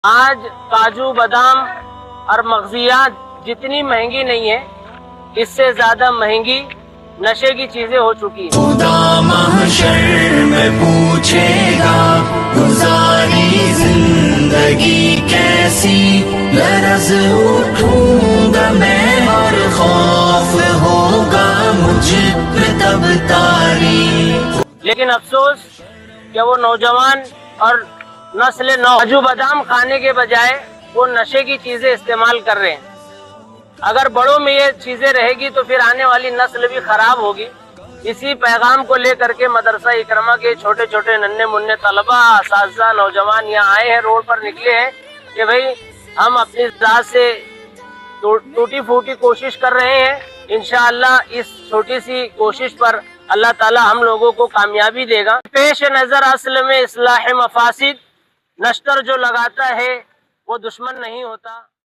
آج کاجو بادام اور مغزیات جتنی مہنگی نہیں ہے، اس سے زیادہ مہنگی نشے کی چیزیں ہو چکی ہیں۔ خدا محشر میں پوچھے گا گزاری زندگی کیسی، لرز اٹھوں گا میں اور خوف ہوگا مجھ پہ تب تاری۔ لیکن افسوس کہ وہ نوجوان اور نسل نو کاجو بادام کھانے کے بجائے وہ نشے کی چیزیں استعمال کر رہے ہیں۔ اگر بڑوں میں یہ چیزیں رہے گی تو پھر آنے والی نسل بھی خراب ہوگی۔ اسی پیغام کو لے کر کے مدرسہ اکرمہ کے چھوٹے چھوٹے ننھے منھے طلبہ، اساتذہ، نوجوان یہاں آئے ہیں، روڈ پر نکلے ہیں کہ بھئی ہم اپنی ذات سے ٹوٹی پھوٹی کوشش کر رہے ہیں۔ انشاءاللہ اس چھوٹی سی کوشش پر اللہ تعالی ہم لوگوں کو کامیابی دے گا۔ پیش نظر اصل میں اصلاح مفاسد، نشتر جو لگاتا ہے وہ دشمن نہیں ہوتا۔